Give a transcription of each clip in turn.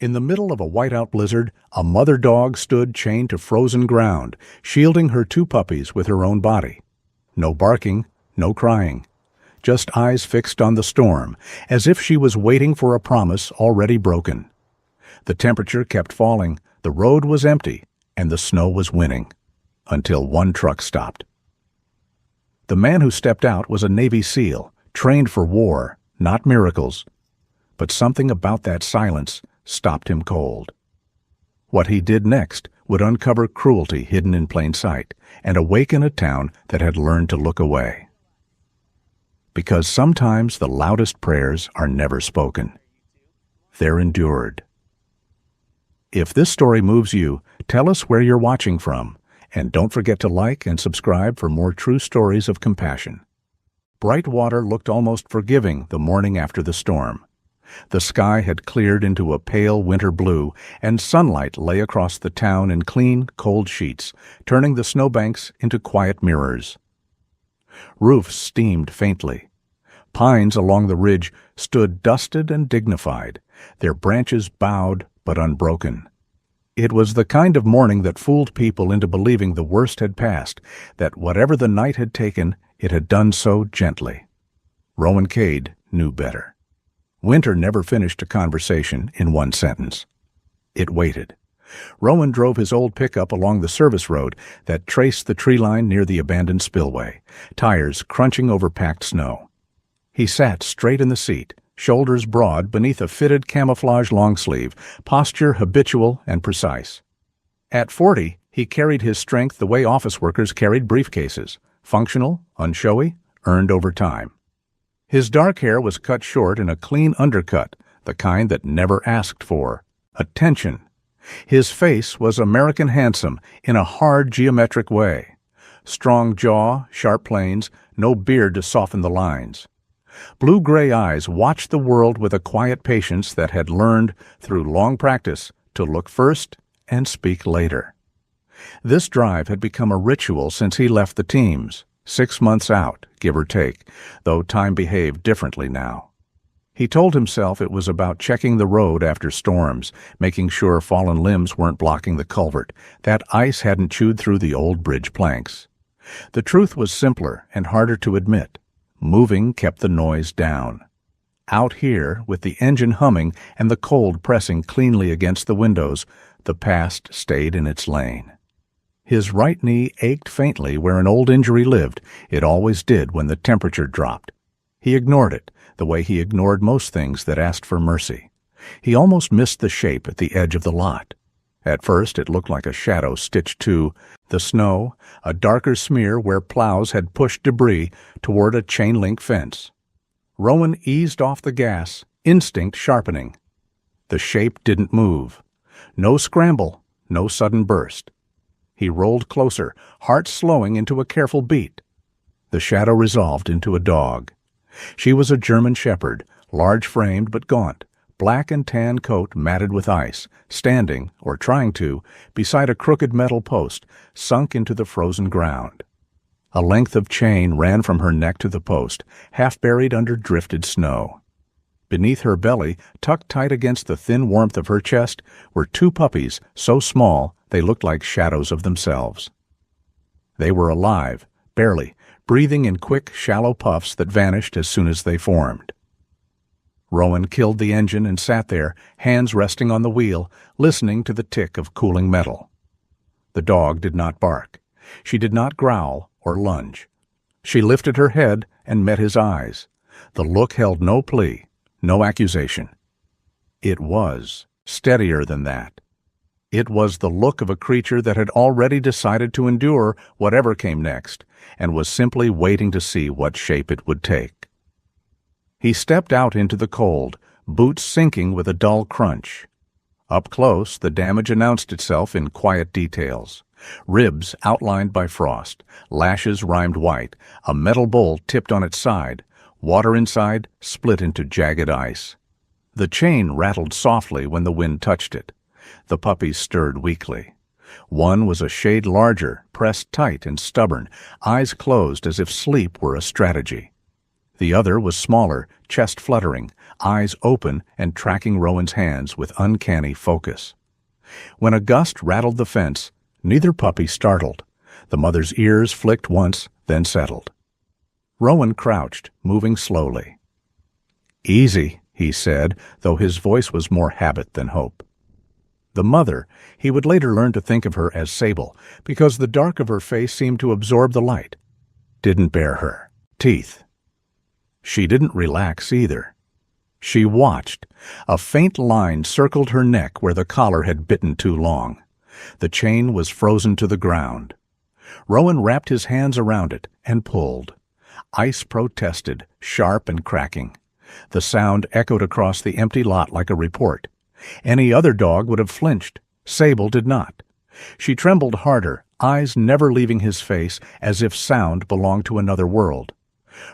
In the middle of a whiteout blizzard, a mother dog stood chained to frozen ground, shielding her two puppies with her own body. No barking, no crying. Just eyes fixed on the storm, as if she was waiting for a promise already broken. The temperature kept falling, the road was empty, and the snow was winning. Until one truck stopped. The man who stepped out was a Navy SEAL, trained for war, not miracles. But something about that silence stopped him cold. What he did next would uncover cruelty hidden in plain sight and awaken a town that had learned to look away. Because sometimes the loudest prayers are never spoken. They're endured. If this story moves you, tell us where you're watching from, and don't forget to like and subscribe for more true stories of compassion. Bright water looked almost forgiving the morning after the storm. The sky had cleared into a pale winter blue, and sunlight lay across the town in clean, cold sheets, turning the snowbanks into quiet mirrors. Roofs steamed faintly. Pines along the ridge stood dusted and dignified, their branches bowed but unbroken. It was the kind of morning that fooled people into believing the worst had passed, that whatever the night had taken, it had done so gently. Rowan Cade knew better. Winter never finished a conversation in one sentence. It waited. Rowan drove his old pickup along the service road that traced the tree line near the abandoned spillway, tires crunching over packed snow. He sat straight in the seat, shoulders broad beneath a fitted camouflage long-sleeve, posture habitual and precise. At 40, he carried his strength the way office workers carried briefcases, functional, unshowy, earned over time. His dark hair was cut short in a clean undercut, the kind that never asked for attention. His face was American handsome in a hard geometric way. Strong jaw, sharp planes, no beard to soften the lines. Blue-gray eyes watched the world with a quiet patience that had learned, through long practice, to look first and speak later. This drive had become a ritual since he left the teams, 6 months out, give or take, though time behaved differently now. He told himself it was about checking the road after storms, making sure fallen limbs weren't blocking the culvert, that ice hadn't chewed through the old bridge planks. The truth was simpler and harder to admit. Moving kept the noise down. Out here, with the engine humming and the cold pressing cleanly against the windows, the past stayed in its lane. His right knee ached faintly where an old injury lived. It always did when the temperature dropped. He ignored it, the way he ignored most things that asked for mercy. He almost missed the shape at the edge of the lot. At first it looked like a shadow stitched to the snow, a darker smear where plows had pushed debris toward a chain-link fence. Rowan eased off the gas, instinct sharpening. The shape didn't move. No scramble, no sudden burst. He rolled closer, heart slowing into a careful beat. The shadow resolved into a dog. She was a German shepherd, large-framed but gaunt, black and tan coat matted with ice, standing, or trying to, beside a crooked metal post, sunk into the frozen ground. A length of chain ran from her neck to the post, half buried under drifted snow. Beneath her belly, tucked tight against the thin warmth of her chest, were two puppies so small they looked like shadows of themselves. They were alive, barely, breathing in quick, shallow puffs that vanished as soon as they formed. Rowan killed the engine and sat there, hands resting on the wheel, listening to the tick of cooling metal. The dog did not bark. She did not growl or lunge. She lifted her head and met his eyes. The look held no plea, no accusation. It was steadier than that. It was the look of a creature that had already decided to endure whatever came next, and was simply waiting to see what shape it would take. He stepped out into the cold, boots sinking with a dull crunch. Up close, the damage announced itself in quiet details. Ribs outlined by frost, lashes rimed white, a metal bowl tipped on its side, water inside split into jagged ice. The chain rattled softly when the wind touched it. The puppies stirred weakly. One was a shade larger, pressed tight and stubborn, eyes closed as if sleep were a strategy. The other was smaller, chest fluttering, eyes open and tracking Rowan's hands with uncanny focus. When a gust rattled the fence, neither puppy startled. The mother's ears flicked once, then settled. Rowan crouched, moving slowly. "Easy," he said, though his voice was more habit than hope. The mother, he would later learn to think of her as Sable, because the dark of her face seemed to absorb the light, didn't bare her teeth. She didn't relax either. She watched. A faint line circled her neck where the collar had bitten too long. The chain was frozen to the ground. Rowan wrapped his hands around it and pulled. Ice protested, sharp and cracking. The sound echoed across the empty lot like a report. Any other dog would have flinched. Sable did not. She trembled harder, eyes never leaving his face, as if sound belonged to another world.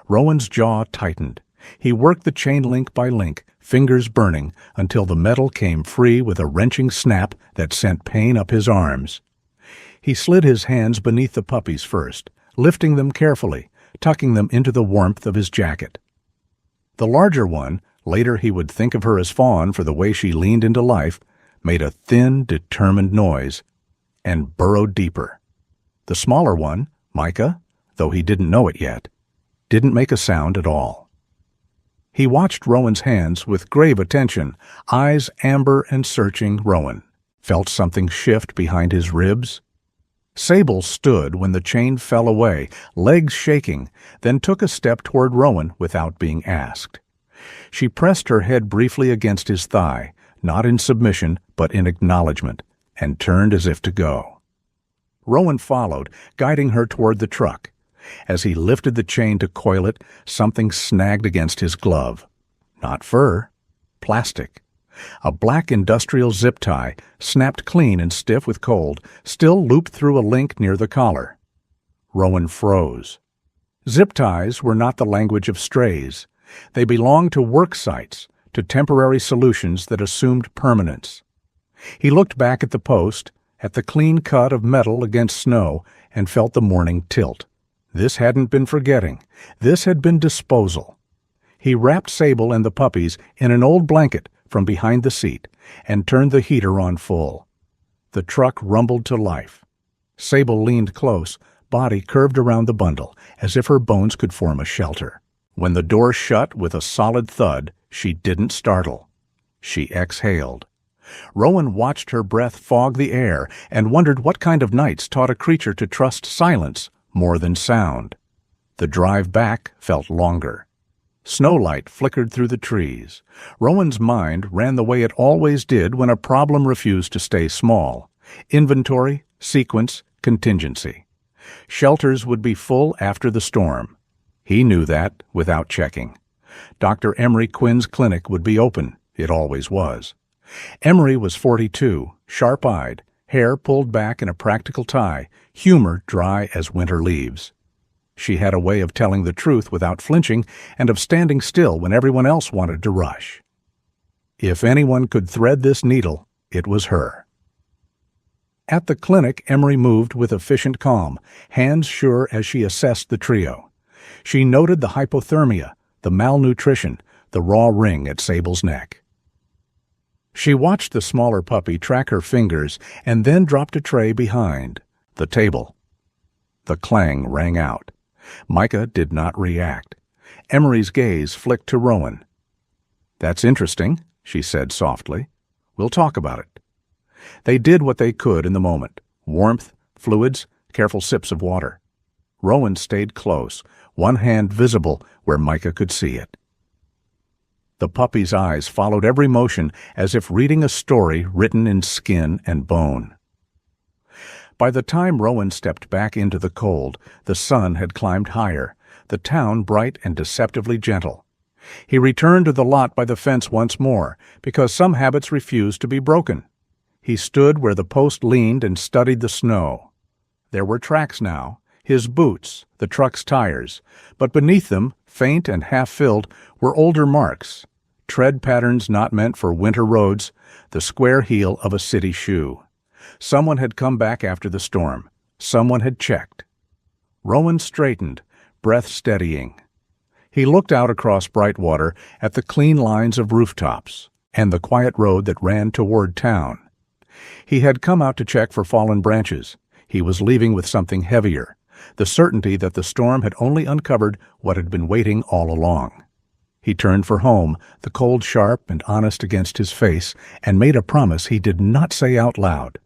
Rowan's jaw tightened. He worked the chain link by link, fingers burning, until the metal came free with a wrenching snap that sent pain up his arms. He slid his hands beneath the puppies first, lifting them carefully, tucking them into the warmth of his jacket. The larger one, later he would think of her as Fawn for the way she leaned into life, made a thin, determined noise and burrowed deeper. The smaller one, Micah, though he didn't know it yet, didn't make a sound at all. He watched Rowan's hands with grave attention, eyes amber and searching Rowan, felt something shift behind his ribs. Sable stood when the chain fell away, legs shaking, then took a step toward Rowan without being asked. She pressed her head briefly against his thigh, not in submission but in acknowledgement, and turned as if to go. Rowan followed, guiding her toward the truck. As he lifted the chain to coil it, something snagged against his glove. Not fur, plastic. A black industrial zip tie, snapped clean and stiff with cold, still looped through a link near the collar. Rowan froze. Zip ties were not the language of strays. They belonged to work sites, to temporary solutions that assumed permanence. He looked back at the post, at the clean cut of metal against snow, and felt the morning tilt. This hadn't been forgetting. This had been disposal. He wrapped Sable and the puppies in an old blanket from behind the seat and turned the heater on full. The truck rumbled to life. Sable leaned close, body curved around the bundle, as if her bones could form a shelter. When the door shut with a solid thud, she didn't startle. She exhaled. Rowan watched her breath fog the air and wondered what kind of nights taught a creature to trust silence more than sound. The drive back felt longer. Snowlight flickered through the trees. Rowan's mind ran the way it always did when a problem refused to stay small. Inventory, sequence, contingency. Shelters would be full after the storm. He knew that without checking. Dr. Emery Quinn's clinic would be open. It always was. Emery was 42, sharp-eyed, hair pulled back in a practical tie, humor dry as winter leaves. She had a way of telling the truth without flinching and of standing still when everyone else wanted to rush. If anyone could thread this needle, it was her. At the clinic, Emery moved with efficient calm, hands sure as she assessed the trio. She noted the hypothermia, the malnutrition, the raw ring at Sable's neck. She watched the smaller puppy track her fingers and then dropped a tray behind the table. The clang rang out. Micah did not react. Emery's gaze flicked to Rowan. "That's interesting," she said softly. "We'll talk about it." They did what they could in the moment. Warmth, fluids, careful sips of water. Rowan stayed close, one hand visible where Micah could see it. The puppy's eyes followed every motion as if reading a story written in skin and bone. By the time Rowan stepped back into the cold, the sun had climbed higher, the town bright and deceptively gentle. He returned to the lot by the fence once more, because some habits refused to be broken. He stood where the post leaned and studied the snow. There were tracks now, his boots, the truck's tires, but beneath them, faint and half-filled, were older marks, tread patterns not meant for winter roads, the square heel of a city shoe. Someone had come back after the storm. Someone had checked. Rowan straightened, breath steadying. He looked out across bright water at the clean lines of rooftops and the quiet road that ran toward town. He had come out to check for fallen branches. He was leaving with something heavier, the certainty that the storm had only uncovered what had been waiting all along. He turned for home, the cold sharp and honest against his face, and made a promise he did not say out loud.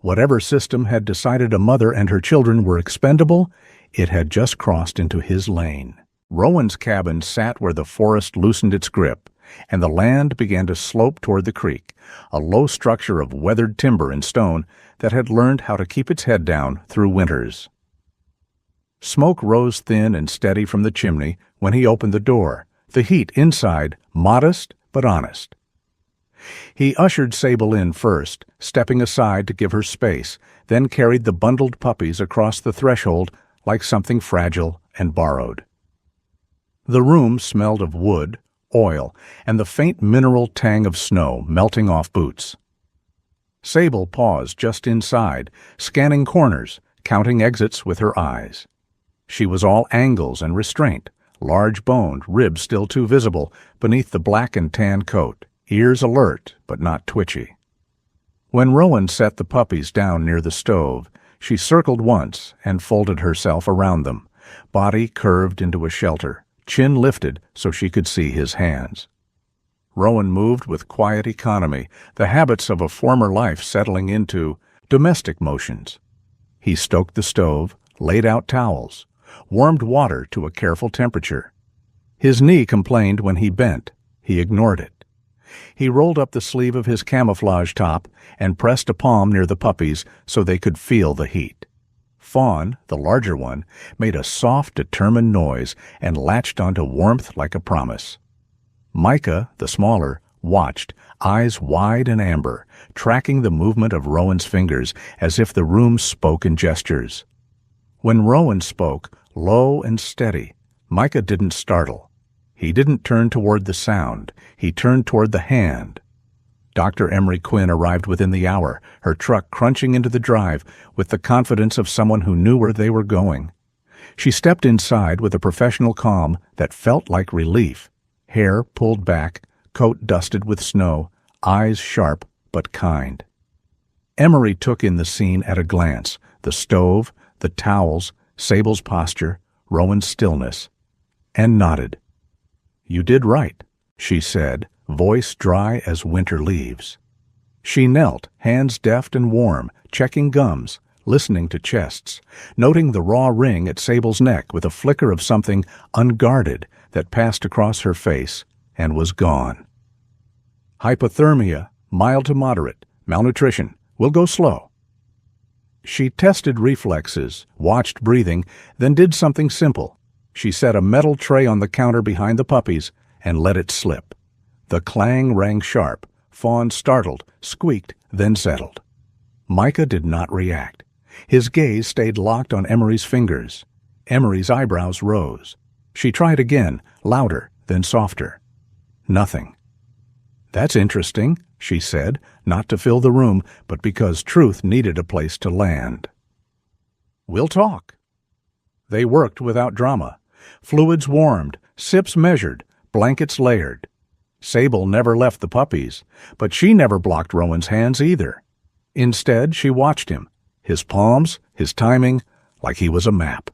Whatever system had decided a mother and her children were expendable, it had just crossed into his lane. Rowan's cabin sat where the forest loosened its grip, and the land began to slope toward the creek, a low structure of weathered timber and stone that had learned how to keep its head down through winters. Smoke rose thin and steady from the chimney when he opened the door, the heat inside modest but honest. He ushered Sable in first, stepping aside to give her space, then carried the bundled puppies across the threshold like something fragile and borrowed. The room smelled of wood, oil, and the faint mineral tang of snow melting off boots. Sable paused just inside, scanning corners, counting exits with her eyes. She was all angles and restraint, large-boned, ribs still too visible beneath the black and tan coat, ears alert but not twitchy. When Rowan set the puppies down near the stove, she circled once and folded herself around them, body curved into a shelter, chin lifted so she could see his hands. Rowan moved with quiet economy, the habits of a former life settling into domestic motions. He stoked the stove, laid out towels, warmed water to a careful temperature. His knee complained when he bent. He ignored it. He rolled up the sleeve of his camouflage top and pressed a palm near the puppies so they could feel the heat. Fawn, the larger one, made a soft, determined noise and latched onto warmth like a promise. Micah, the smaller, watched, eyes wide and amber, tracking the movement of Rowan's fingers as if the room spoke in gestures. When Rowan spoke, low and steady, Micah didn't startle. He didn't turn toward the sound. He turned toward the hand. Dr. Emery Quinn arrived within the hour, her truck crunching into the drive with the confidence of someone who knew where they were going. She stepped inside with a professional calm that felt like relief, hair pulled back, coat dusted with snow, eyes sharp but kind. Emery took in the scene at a glance, the stove, the towels, Sable's posture, Rowan's stillness, and nodded. "You did right," she said, voice dry as winter leaves. She knelt, hands deft and warm, checking gums, listening to chests, noting the raw ring at Sable's neck with a flicker of something unguarded that passed across her face and was gone. "Hypothermia, mild to moderate, malnutrition, will go slow." She tested reflexes, watched breathing, then did something simple. She set a metal tray on the counter behind the puppies and let it slip. The clang rang sharp. Fawn startled, squeaked, then settled. Micah did not react. His gaze stayed locked on Emery's fingers. Emery's eyebrows rose. She tried again, louder, then softer. Nothing. "That's interesting," she said, not to fill the room, but because truth needed a place to land. "We'll talk." They worked without drama. Fluids warmed, sips measured, blankets layered. Sable never left the puppies, but she never blocked Rowan's hands either. Instead, she watched him, his palms, his timing, like he was a map.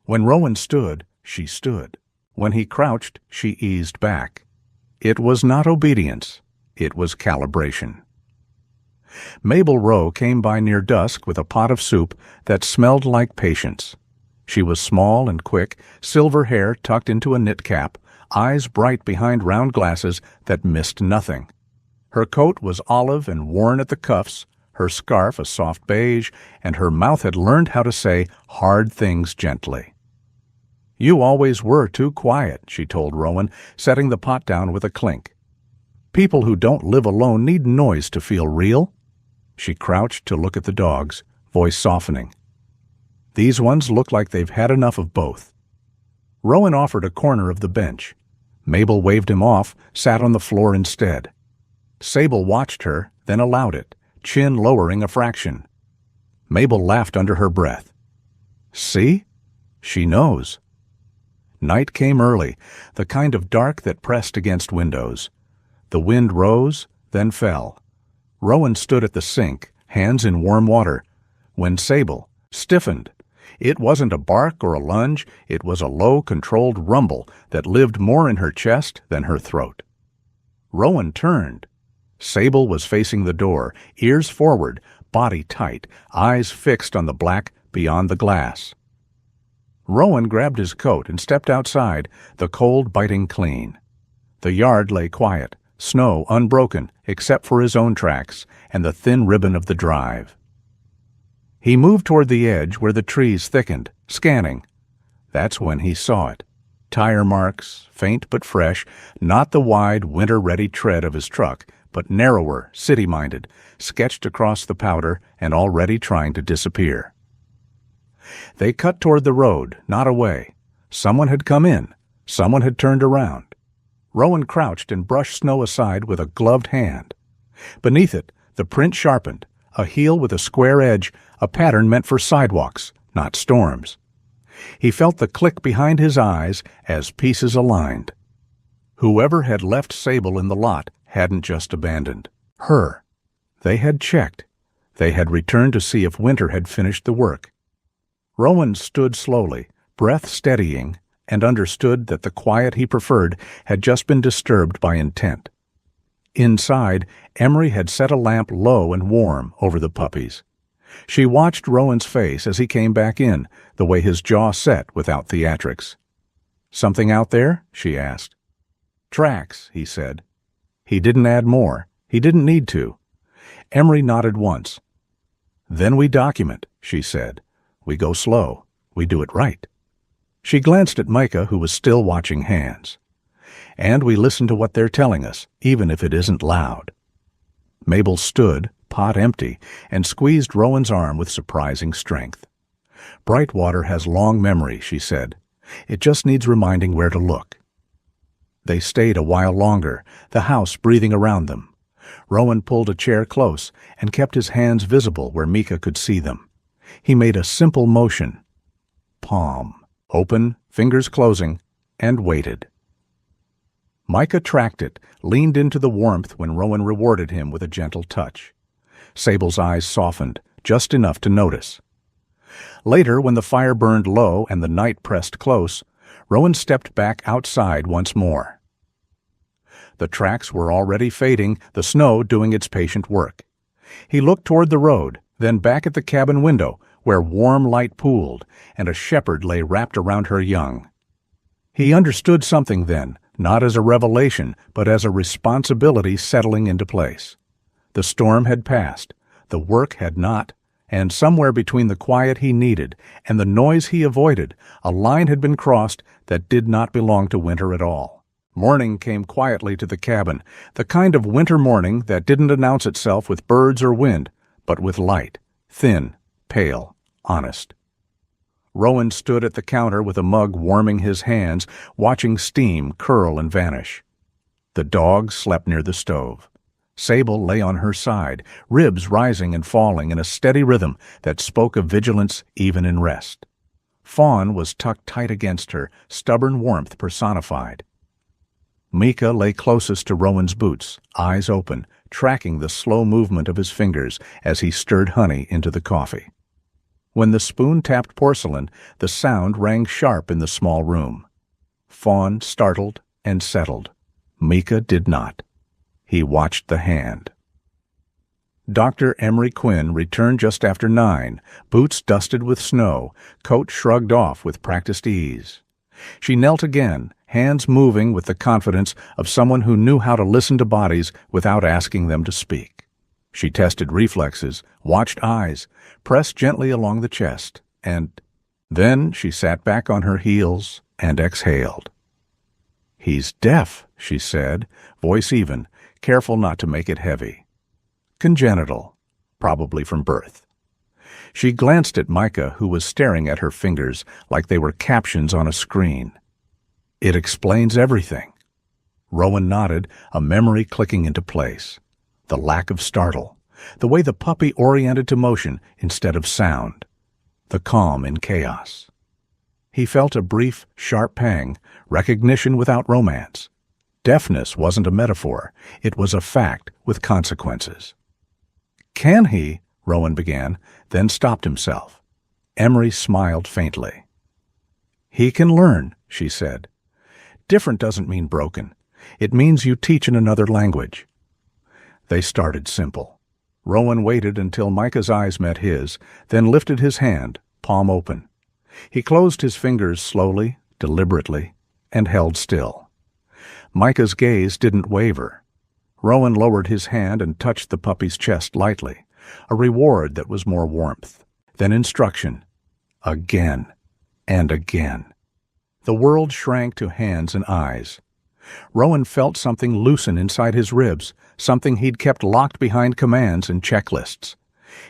When Rowan stood, she stood. When he crouched, she eased back. It was not obedience. It was calibration. Mabel Rowe came by near dusk with a pot of soup that smelled like patience. She was small and quick, silver hair tucked into a knit cap, eyes bright behind round glasses that missed nothing. Her coat was olive and worn at the cuffs, her scarf a soft beige, and her mouth had learned how to say hard things gently. "You always were too quiet," she told Rowan, setting the pot down with a clink. "People who don't live alone need noise to feel real." She crouched to look at the dogs, voice softening. "These ones look like they've had enough of both." Rowan offered a corner of the bench. Mabel waved him off, sat on the floor instead. Sable watched her, then allowed it, chin lowering a fraction. Mabel laughed under her breath. "See? She knows." Night came early, the kind of dark that pressed against windows. The wind rose, then fell. Rowan stood at the sink, hands in warm water, when Sable stiffened. It wasn't a bark or a lunge, it was a low, controlled rumble that lived more in her chest than her throat. Rowan turned. Sable was facing the door, ears forward, body tight, eyes fixed on the black beyond the glass. Rowan grabbed his coat and stepped outside, the cold biting clean. The yard lay quiet, snow unbroken except for his own tracks and the thin ribbon of the drive. He moved toward the edge where the trees thickened, scanning. That's when he saw it. Tire marks, faint but fresh, not the wide, winter-ready tread of his truck, but narrower, city-minded, sketched across the powder and already trying to disappear. They cut toward the road, not away. Someone had come in. Someone had turned around. Rowan crouched and brushed snow aside with a gloved hand. Beneath it, the print sharpened, a heel with a square edge, a pattern meant for sidewalks, not storms. He felt the click behind his eyes as pieces aligned. Whoever had left Sable in the lot hadn't just abandoned her. They had checked. They had returned to see if winter had finished the work. Rowan stood slowly, breath steadying, and understood that the quiet he preferred had just been disturbed by intent. Inside, Emery had set a lamp low and warm over the puppies. She watched Rowan's face as he came back in, the way his jaw set without theatrics. "Something out there?" she asked. "Tracks," he said. He didn't add more. He didn't need to. Emery nodded once. "Then we document," she said. "We go slow. We do it right." She glanced at Micah, who was still watching hands. "And we listen to what they're telling us, even if it isn't loud." Mabel stood, pot empty, and squeezed Rowan's arm with surprising strength. "Brightwater has long memory," she said. "It just needs reminding where to look." They stayed a while longer, the house breathing around them. Rowan pulled a chair close and kept his hands visible where Micah could see them. He made a simple motion. Palm, open, fingers closing, and waited. Micah tracked it, leaned into the warmth when Rowan rewarded him with a gentle touch. Sable's eyes softened, just enough to notice. Later, when the fire burned low and the night pressed close, Rowan stepped back outside once more. The tracks were already fading, the snow doing its patient work. He looked toward the road, then back at the cabin window, where warm light pooled, and a shepherd lay wrapped around her young. He understood something then, not as a revelation, but as a responsibility settling into place. The storm had passed, the work had not, and somewhere between the quiet he needed and the noise he avoided, a line had been crossed that did not belong to winter at all. Morning came quietly to the cabin, the kind of winter morning that didn't announce itself with birds or wind, but with light, thin, pale, honest. Rowan stood at the counter with a mug warming his hands, watching steam curl and vanish. The dog slept near the stove. Sable lay on her side, ribs rising and falling in a steady rhythm that spoke of vigilance even in rest. Fawn was tucked tight against her, stubborn warmth personified. Micah lay closest to Rowan's boots, eyes open, tracking the slow movement of his fingers as he stirred honey into the coffee. When the spoon tapped porcelain, the sound rang sharp in the small room. Fawn startled and settled. Micah did not. He watched the hand. Dr. Emery Quinn returned just after 9, boots dusted with snow, coat shrugged off with practiced ease. She knelt again, hands moving with the confidence of someone who knew how to listen to bodies without asking them to speak. She tested reflexes, watched eyes, pressed gently along the chest, and then she sat back on her heels and exhaled. "He's deaf," she said, voice even, careful not to make it heavy. "Congenital, probably from birth." She glanced at Micah, who was staring at her fingers like they were captions on a screen. "It explains everything." Rowan nodded, a memory clicking into place. The lack of startle, the way the puppy oriented to motion instead of sound, the calm in chaos. He felt a brief, sharp pang, recognition without romance. Deafness wasn't a metaphor. It was a fact with consequences. "Can he?" Rowan began, then stopped himself. Emery smiled faintly. "He can learn," she said. "Different doesn't mean broken. It means you teach in another language." They started simple. Rowan waited until Micah's eyes met his, then lifted his hand, palm open. He closed his fingers slowly, deliberately, and held still. Micah's gaze didn't waver. Rowan lowered his hand and touched the puppy's chest lightly, a reward that was more warmth. Then instruction. Again and again. The world shrank to hands and eyes. Rowan felt something loosen inside his ribs, something he'd kept locked behind commands and checklists.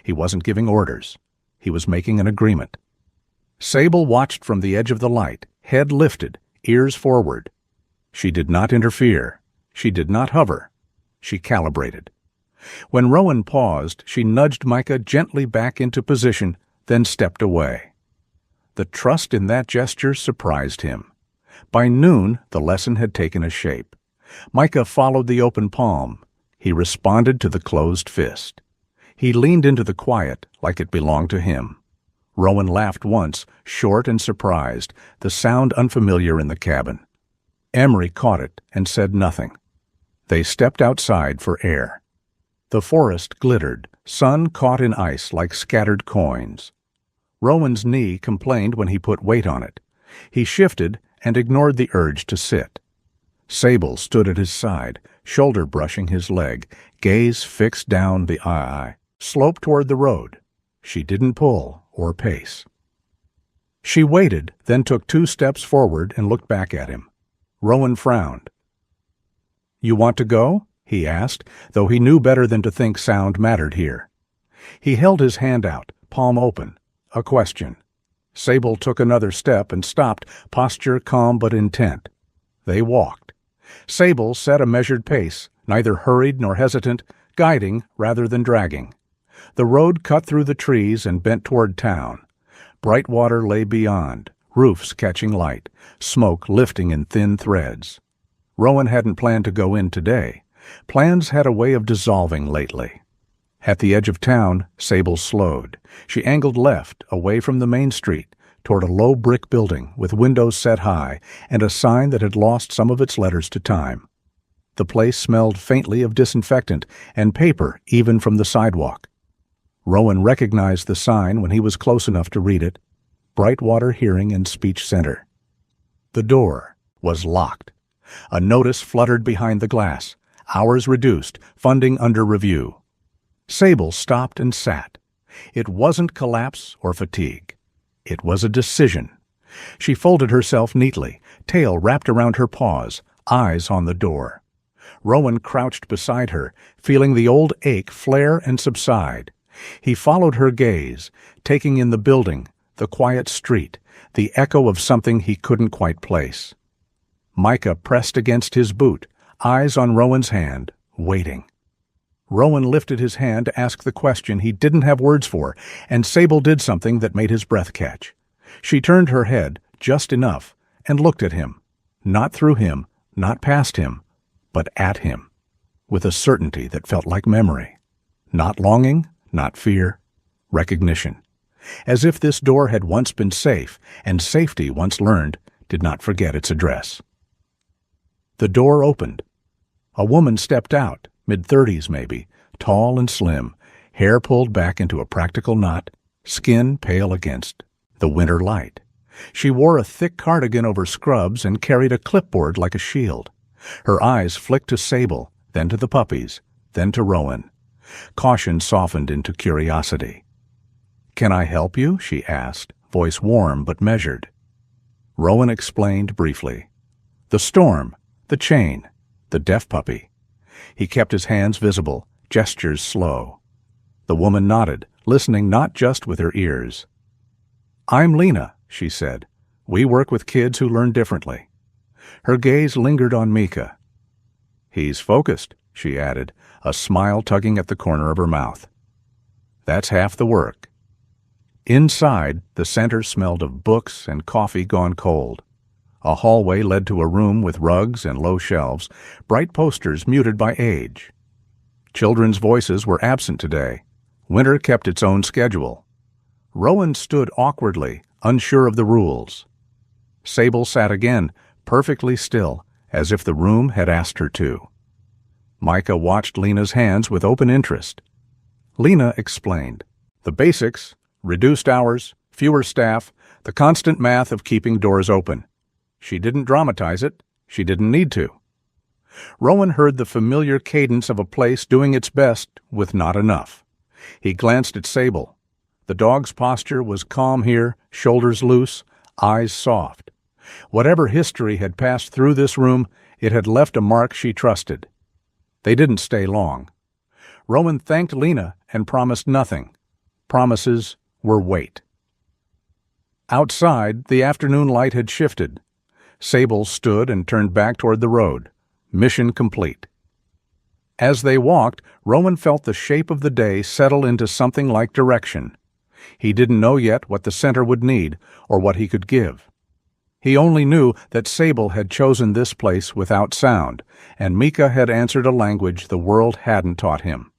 He wasn't giving orders. He was making an agreement. Sable watched from the edge of the light, head lifted, ears forward. She did not interfere. She did not hover. She calibrated. When Rowan paused, she nudged Micah gently back into position, then stepped away. The trust in that gesture surprised him. By noon, the lesson had taken a shape. Micah followed the open palm. He responded to the closed fist. He leaned into the quiet like it belonged to him. Rowan laughed once, short and surprised, the sound unfamiliar in the cabin. Emery caught it and said nothing. They stepped outside for air. The forest glittered, sun caught in ice like scattered coins. Rowan's knee complained when he put weight on it. He shifted and ignored the urge to sit. Sable stood at his side, shoulder brushing his leg, gaze fixed down the eye, slope toward the road. She didn't pull or pace. She waited, then took 2 steps forward and looked back at him. Rowan frowned. "You want to go?" he asked, though he knew better than to think sound mattered here. He held his hand out, palm open. A question. Sable took another step and stopped, posture calm but intent. They walked. Sable set a measured pace, neither hurried nor hesitant, guiding rather than dragging. The road cut through the trees and bent toward town. Bright water lay beyond, roofs catching light, smoke lifting in thin threads. Rowan hadn't planned to go in today. Plans had a way of dissolving lately. At the edge of town, Sable slowed. She angled left, away from the main street, toward a low brick building with windows set high and a sign that had lost some of its letters to time. The place smelled faintly of disinfectant and paper even from the sidewalk. Rowan recognized the sign when he was close enough to read it. Brightwater Hearing and Speech Center. The door was locked. A notice fluttered behind the glass. Hours reduced, funding under review. Sable stopped and sat. It wasn't collapse or fatigue. It was a decision. She folded herself neatly, tail wrapped around her paws, eyes on the door. Rowan crouched beside her, feeling the old ache flare and subside. He followed her gaze, taking in the building, the quiet street, the echo of something he couldn't quite place. Micah pressed against his boot, eyes on Rowan's hand, waiting. Rowan lifted his hand to ask the question he didn't have words for, and Sable did something that made his breath catch. She turned her head, just enough, and looked at him. Not through him, not past him, but at him, with a certainty that felt like memory. Not longing, not fear, recognition. As if this door had once been safe, and safety, once learned, did not forget its address. The door opened. A woman stepped out, mid-30s maybe, tall and slim, hair pulled back into a practical knot, skin pale against the winter light. She wore a thick cardigan over scrubs and carried a clipboard like a shield. Her eyes flicked to Sable, then to the puppies, then to Rowan. Caution softened into curiosity. "Can I help you?" she asked, voice warm but measured. Rowan explained briefly. The storm, the chain, the deaf puppy. He kept his hands visible, gestures slow. The woman nodded, listening not just with her ears. "I'm Lena," she said. "We work with kids who learn differently." Her gaze lingered on Micah. "He's focused," she added, a smile tugging at the corner of her mouth. "That's half the work." Inside, the center smelled of books and coffee gone cold. A hallway led to a room with rugs and low shelves, bright posters muted by age. Children's voices were absent today. Winter kept its own schedule. Rowan stood awkwardly, unsure of the rules. Sable sat again, perfectly still, as if the room had asked her to. Micah watched Lena's hands with open interest. Lena explained. The basics, reduced hours, fewer staff, the constant math of keeping doors open. She didn't dramatize it. She didn't need to. Rowan heard the familiar cadence of a place doing its best with not enough. He glanced at Sable. The dog's posture was calm here, shoulders loose, eyes soft. Whatever history had passed through this room, it had left a mark she trusted. They didn't stay long. Rowan thanked Lena and promised nothing. Promises were weight. Outside, the afternoon light had shifted. Sable stood and turned back toward the road. Mission complete. As they walked, Rowan felt the shape of the day settle into something like direction. He didn't know yet what the center would need or what he could give. He only knew that Sable had chosen this place without sound, and Micah had answered a language the world hadn't taught him.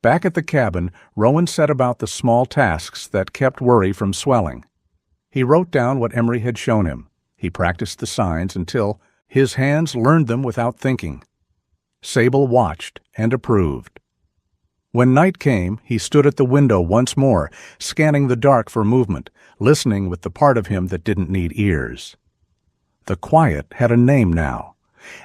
Back at the cabin, Rowan set about the small tasks that kept worry from swelling. He wrote down what Emery had shown him. He practiced the signs until his hands learned them without thinking. Sable watched and approved. When night came, he stood at the window once more, scanning the dark for movement, listening with the part of him that didn't need ears. The quiet had a name now,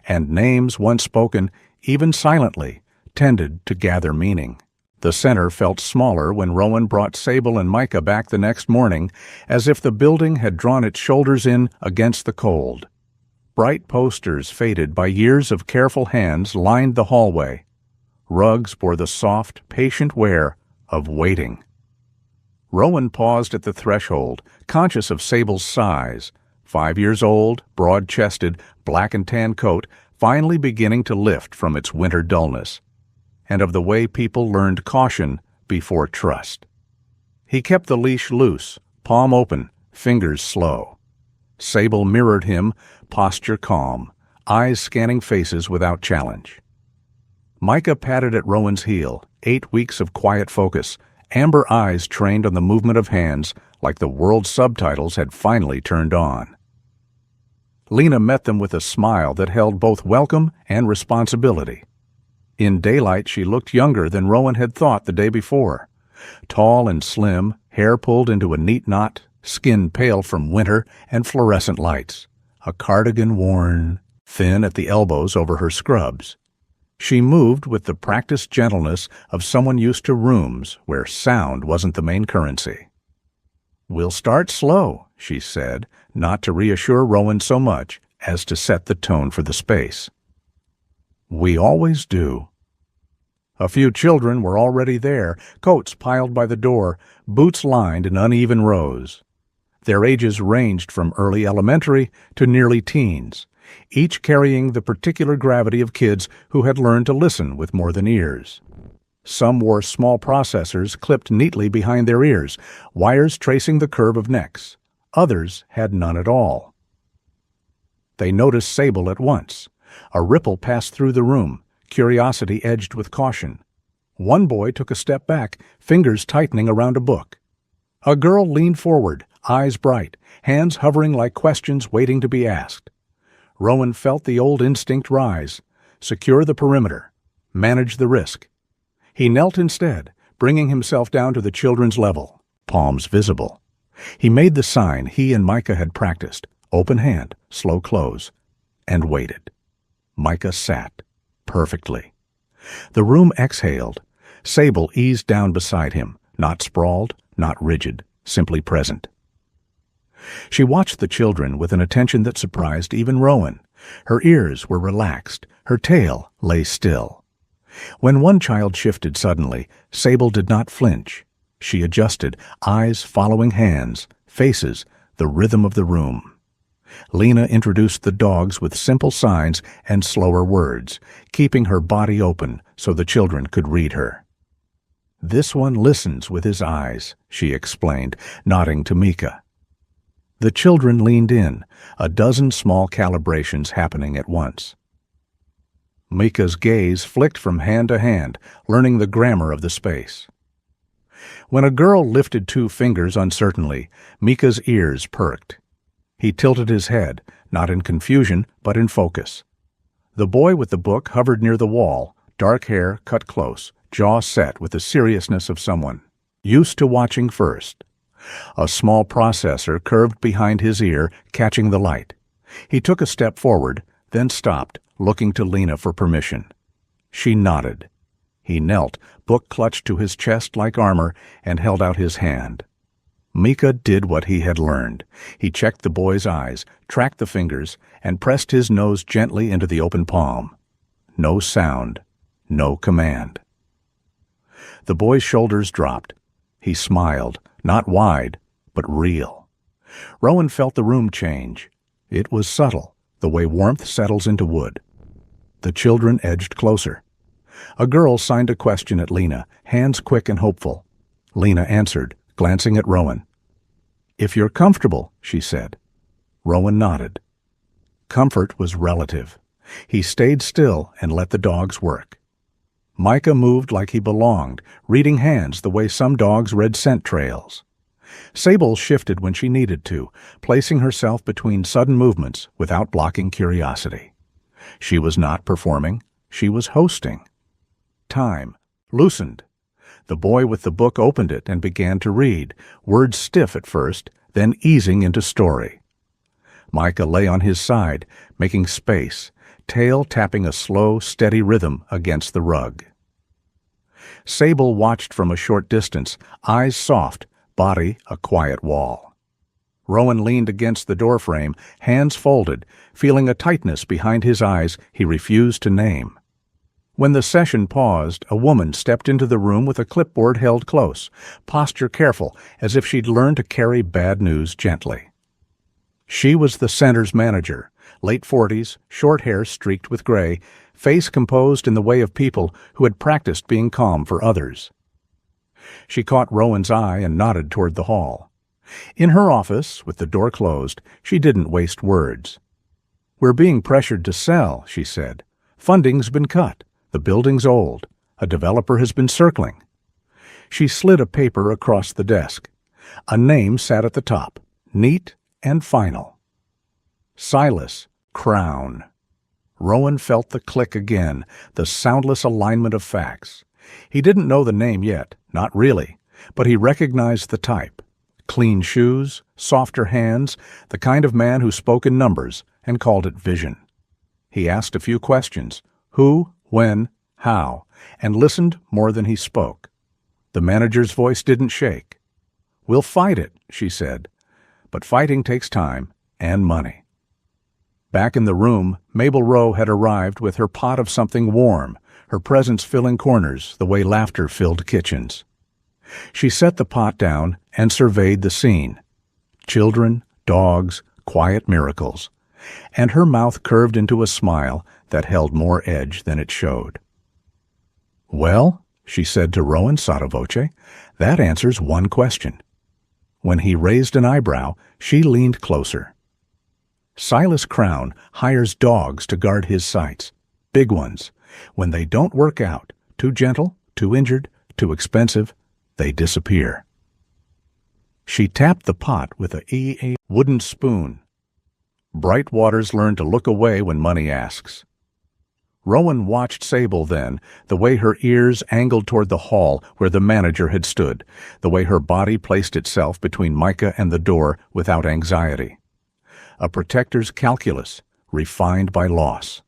and names once spoken, even silently, tended to gather meaning. The center felt smaller when Rowan brought Sable and Micah back the next morning, as if the building had drawn its shoulders in against the cold. Bright posters faded by years of careful hands lined the hallway. Rugs bore the soft, patient wear of waiting. Rowan paused at the threshold, conscious of Sable's size, 5 years old, broad-chested, black and tan coat, finally beginning to lift from its winter dullness, and of the way people learned caution before trust. He kept the leash loose, palm open, fingers slow. Sable mirrored him, posture calm, eyes scanning faces without challenge. Micah patted at Rowan's heel, 8 weeks of quiet focus, amber eyes trained on the movement of hands like the world's subtitles had finally turned on. Lena met them with a smile that held both welcome and responsibility. In daylight, she looked younger than Rowan had thought the day before. Tall and slim, hair pulled into a neat knot, skin pale from winter and fluorescent lights, a cardigan worn thin at the elbows over her scrubs. She moved with the practiced gentleness of someone used to rooms where sound wasn't the main currency. "We'll start slow," she said, not to reassure Rowan so much as to set the tone for the space. "We always do." A few children were already there, coats piled by the door, boots lined in uneven rows. Their ages ranged from early elementary to nearly teens, each carrying the particular gravity of kids who had learned to listen with more than ears. Some wore small processors clipped neatly behind their ears, wires tracing the curve of necks. Others had none at all. They noticed Sable at once. A ripple passed through the room, curiosity edged with caution. One boy took a step back, fingers tightening around a book. A girl leaned forward, eyes bright, hands hovering like questions waiting to be asked. Rowan felt the old instinct rise. Secure the perimeter. Manage the risk. He knelt instead, bringing himself down to the children's level, palms visible. He made the sign he and Micah had practiced, open hand, slow close, and waited. Micah sat, perfectly. The room exhaled. Sable eased down beside him, not sprawled, not rigid, simply present. She watched the children with an attention that surprised even Rowan. Her ears were relaxed, her tail lay still. When one child shifted suddenly, Sable did not flinch. She adjusted, eyes following hands, faces, the rhythm of the room. Lena introduced the dogs with simple signs and slower words, keeping her body open so the children could read her. "This one listens with his eyes," she explained, nodding to Mika. The children leaned in, a dozen small calibrations happening at once. Mika's gaze flicked from hand to hand, learning the grammar of the space. When a girl lifted 2 fingers uncertainly, Mika's ears perked. He tilted his head, not in confusion, but in focus. The boy with the book hovered near the wall, dark hair cut close, jaw set with the seriousness of someone used to watching first. A small processor curved behind his ear, catching the light. He took a step forward, then stopped, looking to Lena for permission. She nodded. He knelt, book clutched to his chest like armor, and held out his hand. Mika did what he had learned. He checked the boy's eyes, tracked the fingers, and pressed his nose gently into the open palm. No sound, no command. The boy's shoulders dropped. He smiled, not wide, but real. Rowan felt the room change. It was subtle, the way warmth settles into wood. The children edged closer. A girl signed a question at Lena, hands quick and hopeful. Lena answered, glancing at Rowan. "If you're comfortable," she said. Rowan nodded. Comfort was relative. He stayed still and let the dogs work. Micah moved like he belonged, reading hands the way some dogs read scent trails. Sable shifted when she needed to, placing herself between sudden movements without blocking curiosity. She was not performing, she was hosting. Time loosened. The boy with the book opened it and began to read, words stiff at first, then easing into story. Micah lay on his side, making space, tail tapping a slow, steady rhythm against the rug. Sable watched from a short distance, eyes soft, body a quiet wall. Rowan leaned against the doorframe, hands folded, feeling a tightness behind his eyes he refused to name. When the session paused, a woman stepped into the room with a clipboard held close, posture careful, as if she'd learned to carry bad news gently. She was the center's manager, late 40s, short hair streaked with gray, face composed in the way of people who had practiced being calm for others. She caught Rowan's eye and nodded toward the hall. In her office, with the door closed, she didn't waste words. "We're being pressured to sell," she said. "Funding's been cut. The building's old. A developer has been circling." She slid a paper across the desk. A name sat at the top, neat and final. Silas Crown. Rowan felt the click again, the soundless alignment of facts. He didn't know the name yet, not really, but he recognized the type. Clean shoes, softer hands, the kind of man who spoke in numbers and called it vision. He asked a few questions, who, when, how, and listened more than he spoke. The manager's voice didn't shake. "We'll fight it," she said, "but fighting takes time and money." Back in the room, Mabel Rowe had arrived with her pot of something warm, her presence filling corners the way laughter filled kitchens. She set the pot down and surveyed the scene. Children, dogs, quiet miracles. And her mouth curved into a smile that held more edge than it showed. "Well," she said to Rowan sotto voce, "that answers one question." When he raised an eyebrow, she leaned closer. "Silas Crown hires dogs to guard his sites. Big ones. When they don't work out, too gentle, too injured, too expensive, they disappear." She tapped the pot with a wooden spoon. Bright waters learn to look away when money asks. Rowan watched Sable then, the way her ears angled toward the hall where the manager had stood, the way her body placed itself between Micah and the door without anxiety. A protector's calculus, refined by loss.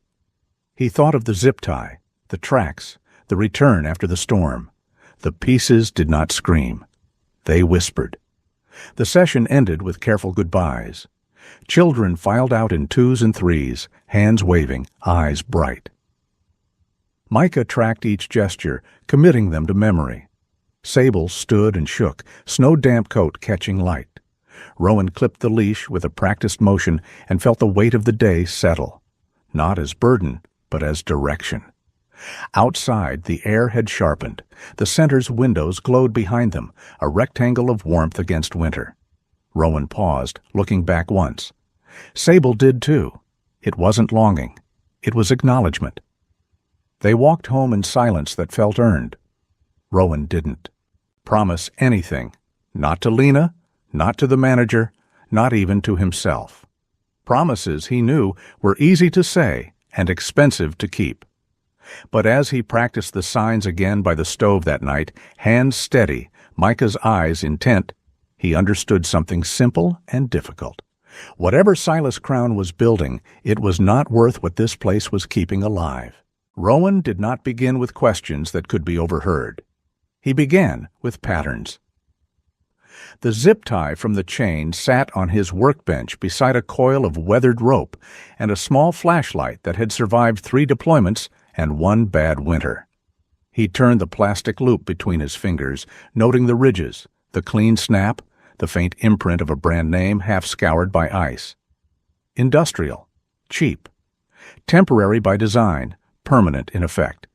He thought of the zip tie, the tracks, the return after the storm. The pieces did not scream. They whispered. The session ended with careful goodbyes. Children filed out in 2s and 3s, hands waving, eyes bright. Micah tracked each gesture, committing them to memory. Sable stood and shook, snow-damp coat catching light. Rowan clipped the leash with a practiced motion and felt the weight of the day settle, not as burden, but as direction. Outside, the air had sharpened. The center's windows glowed behind them, a rectangle of warmth against winter. Rowan paused, looking back once. Sable did too. It wasn't longing. It was acknowledgement. They walked home in silence that felt earned. Rowan didn't promise anything. Not to Lena, not to the manager, not even to himself. Promises, he knew, were easy to say and expensive to keep. But as he practiced the signs again by the stove that night, hands steady, Micah's eyes intent, he understood something simple and difficult. Whatever Silas Crown was building, it was not worth what this place was keeping alive. Rowan did not begin with questions that could be overheard. He began with patterns. The zip tie from the chain sat on his workbench beside a coil of weathered rope and a small flashlight that had survived 3 deployments and 1 bad winter. He turned the plastic loop between his fingers, noting the ridges, the clean snap, the faint imprint of a brand name half scoured by ice. Industrial, cheap, temporary by design, permanent in effect.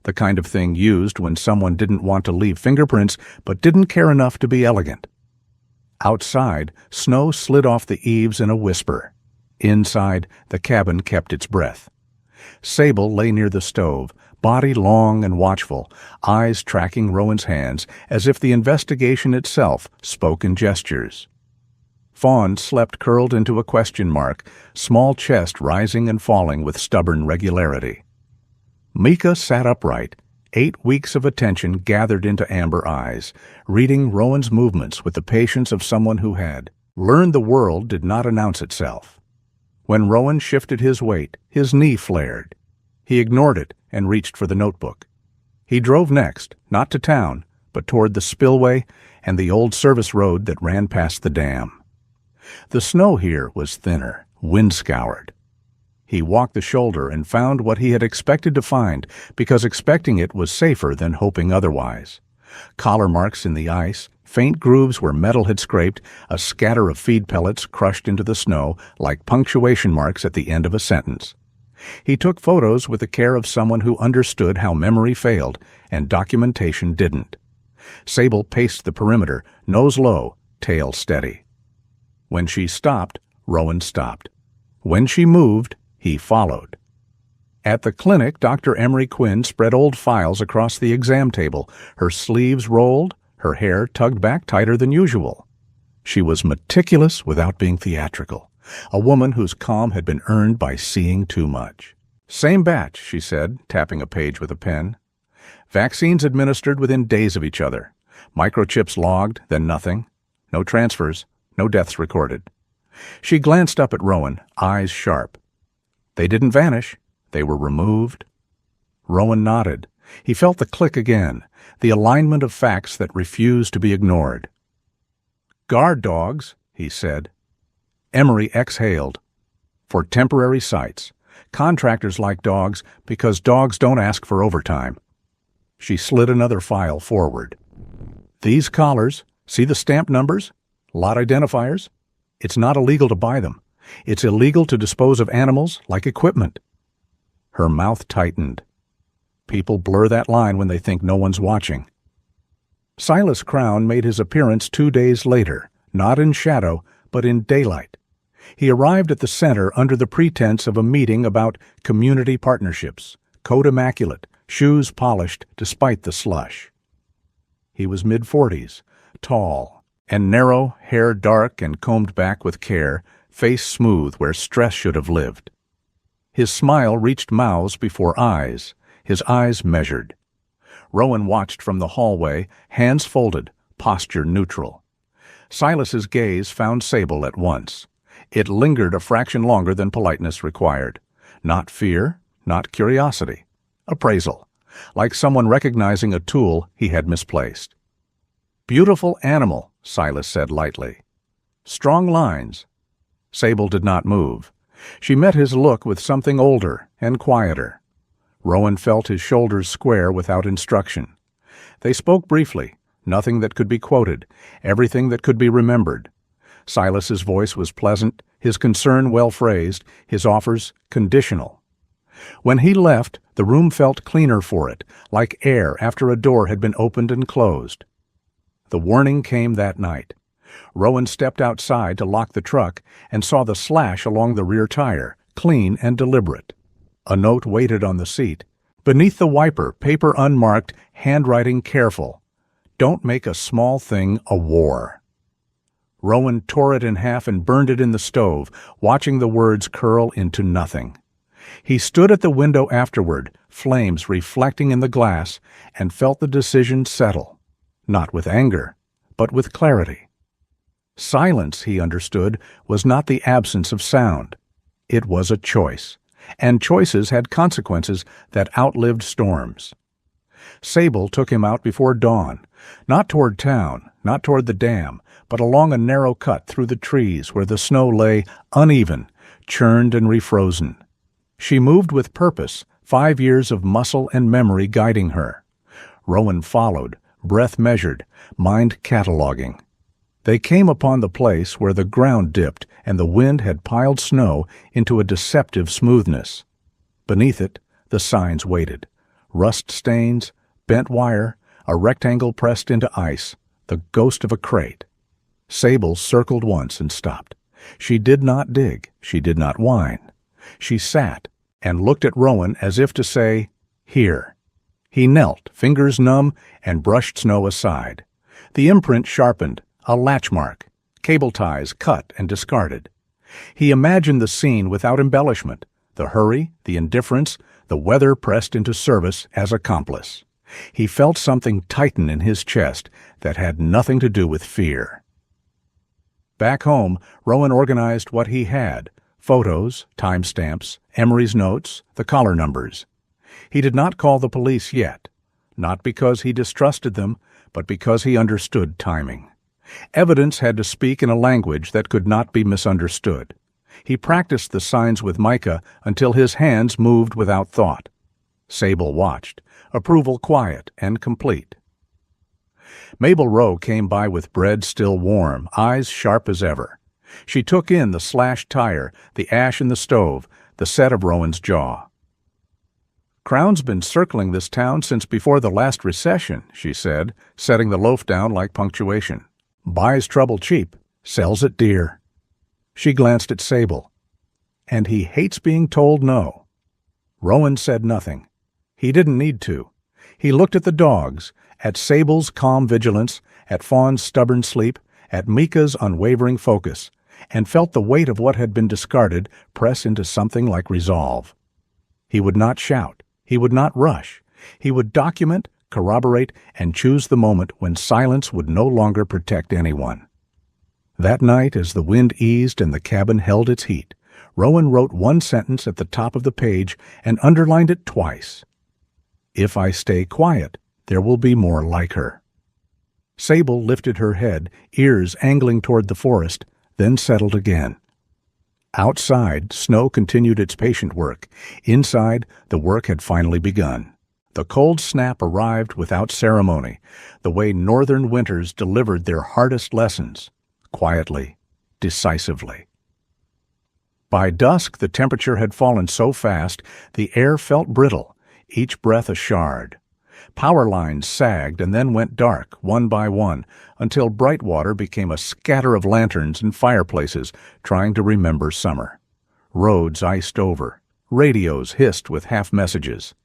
The kind of thing used when someone didn't want to leave fingerprints but didn't care enough to be elegant. Outside, snow slid off the eaves in a whisper. Inside, the cabin kept its breath. Sable lay near the stove, body long and watchful, eyes tracking Rowan's hands as if the investigation itself spoke in gestures. Fawn slept curled into a question mark, small chest rising and falling with stubborn regularity. Micah sat upright, 8 weeks of attention gathered into amber eyes, reading Rowan's movements with the patience of someone who had learned the world did not announce itself. When Rowan shifted his weight, his knee flared. He ignored it and reached for the notebook. He drove next, not to town, but toward the spillway and the old service road that ran past the dam. The snow here was thinner, wind-scoured. He walked the shoulder and found what he had expected to find, because expecting it was safer than hoping otherwise. Collar marks in the ice, faint grooves where metal had scraped, a scatter of feed pellets crushed into the snow like punctuation marks at the end of a sentence. He took photos with the care of someone who understood how memory failed and documentation didn't. Sable paced the perimeter, nose low, tail steady. When she stopped, Rowan stopped. When she moved, he followed. At the clinic, Dr. Emery Quinn spread old files across the exam table, her sleeves rolled, her hair tugged back tighter than usual. She was meticulous without being theatrical, a woman whose calm had been earned by seeing too much. "Same batch," she said, tapping a page with a pen. "Vaccines administered within days of each other. Microchips logged, then nothing. No transfers, no deaths recorded." She glanced up at Rowan, eyes sharp. "They didn't vanish. They were removed." Rowan nodded. He felt the click again, the alignment of facts that refused to be ignored. "Guard dogs," he said. Emery exhaled. "For temporary sites. Contractors like dogs because dogs don't ask for overtime." She slid another file forward. "These collars, see the stamp numbers? Lot identifiers? It's not illegal to buy them. It's illegal to dispose of animals like equipment." Her mouth tightened. People blur that line when they think no one's watching. Silas Crown made his appearance 2 days later, not in shadow, but in daylight. He arrived at the center under the pretense of a meeting about community partnerships, coat immaculate, shoes polished despite the slush. He was mid-40s, tall, and narrow, hair dark and combed back with care, face smooth where stress should have lived. His smile reached mouths before eyes, his eyes measured. Rowan watched from the hallway, hands folded, posture neutral. Silas's gaze found Sable at once. It lingered a fraction longer than politeness required. Not fear, not curiosity. Appraisal, like someone recognizing a tool he had misplaced. "Beautiful animal," Silas said lightly. "Strong lines." Sable did not move. She met his look with something older and quieter. Rowan felt his shoulders square without instruction. They spoke briefly, nothing that could be quoted, everything that could be remembered. Silas's voice was pleasant, his concern well phrased, his offers conditional. When he left, the room felt cleaner for it, like air after a door had been opened and closed. The warning came that night. Rowan stepped outside to lock the truck and saw the slash along the rear tire, clean and deliberate. A note waited on the seat. Beneath the wiper, paper unmarked, handwriting careful. Don't make a small thing a war. Rowan tore it in half and burned it in the stove, watching the words curl into nothing. He stood at the window afterward, flames reflecting in the glass, and felt the decision settle, not with anger, but with clarity. Silence, he understood, was not the absence of sound. It was a choice, and choices had consequences that outlived storms. Sable took him out before dawn, not toward town, not toward the dam, but along a narrow cut through the trees where the snow lay uneven, churned and refrozen. She moved with purpose, 5 years of muscle and memory guiding her. Rowan followed, breath measured, mind cataloging. They came upon the place where the ground dipped and the wind had piled snow into a deceptive smoothness. Beneath it, the signs waited. Rust stains, bent wire, a rectangle pressed into ice, the ghost of a crate. Sable circled once and stopped. She did not dig. She did not whine. She sat and looked at Rowan as if to say, "Here." He knelt, fingers numb, and brushed snow aside. The imprint sharpened, a latch mark, cable ties cut and discarded. He imagined the scene without embellishment, the hurry, the indifference, the weather pressed into service as accomplice. He felt something tighten in his chest that had nothing to do with fear. Back home, Rowan organized what he had: photos, timestamps, Emery's notes, the collar numbers. He did not call the police yet, not because he distrusted them, but because he understood timing. Evidence had to speak in a language that could not be misunderstood. He practiced the signs with Micah until his hands moved without thought. Sable watched, approval quiet and complete. Mabel Rowe came by with bread still warm, eyes sharp as ever. She took in the slashed tire, the ash in the stove, the set of Rowan's jaw. "Crown's been circling this town since before the last recession," she said, setting the loaf down like punctuation. "Buys trouble cheap, sells it dear." She glanced at Sable. "And he hates being told no." Rowan said nothing. He didn't need to. He looked at the dogs, at Sable's calm vigilance, at Fawn's stubborn sleep, at Micah's unwavering focus, and felt the weight of what had been discarded press into something like resolve. He would not shout. He would not rush. He would document, corroborate, and choose the moment when silence would no longer protect anyone. That night, as the wind eased and the cabin held its heat, Rowan wrote one sentence at the top of the page and underlined it twice. "If I stay quiet, there will be more like her." Sable lifted her head, ears angling toward the forest, then settled again. Outside, snow continued its patient work. Inside, the work had finally begun. The cold snap arrived without ceremony, the way northern winters delivered their hardest lessons, quietly, decisively. By dusk, the temperature had fallen so fast the air felt brittle, each breath a shard. Power lines sagged and then went dark, one by one, until Brightwater became a scatter of lanterns and fireplaces trying to remember summer. Roads iced over. Radios hissed with half-messages.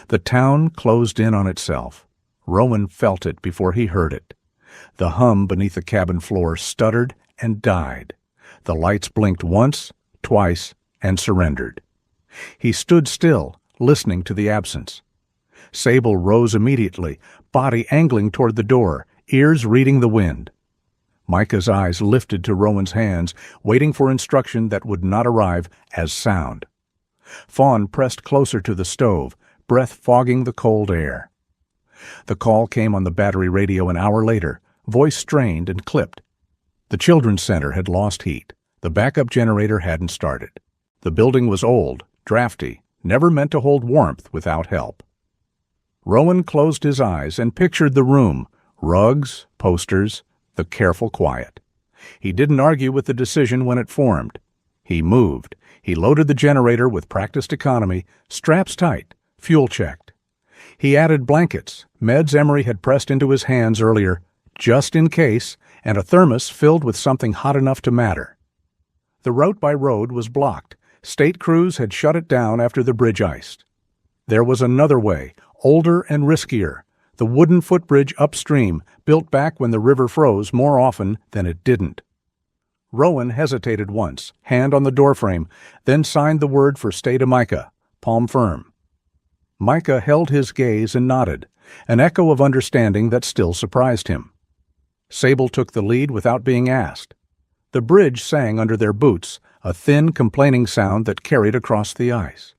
The town closed in on itself. Rowan felt it before he heard it. The hum beneath the cabin floor stuttered and died. The lights blinked once, twice, and surrendered. He stood still, listening to the absence. Sable rose immediately, body angling toward the door, ears reading the wind. Micah's eyes lifted to Rowan's hands, waiting for instruction that would not arrive as sound. Fawn pressed closer to the stove, breath fogging the cold air. The call came on the battery radio an hour later, voice strained and clipped. The children's center had lost heat. The backup generator hadn't started. The building was old, drafty, never meant to hold warmth without help. Rowan closed his eyes and pictured the room, rugs, posters, the careful quiet. He didn't argue with the decision when it formed. He moved. He loaded the generator with practiced economy, straps tight, fuel checked. He added blankets, meds Emery had pressed into his hands earlier, just in case, and a thermos filled with something hot enough to matter. The route by road was blocked. State crews had shut it down after the bridge iced. There was another way, older and riskier, the wooden footbridge upstream, built back when the river froze more often than it didn't. Rowan hesitated once, hand on the doorframe, then signed the word for stay to Micah, palm firm. Micah held his gaze and nodded, an echo of understanding that still surprised him. Sable took the lead without being asked. The bridge sang under their boots, a thin, complaining sound that carried across the ice.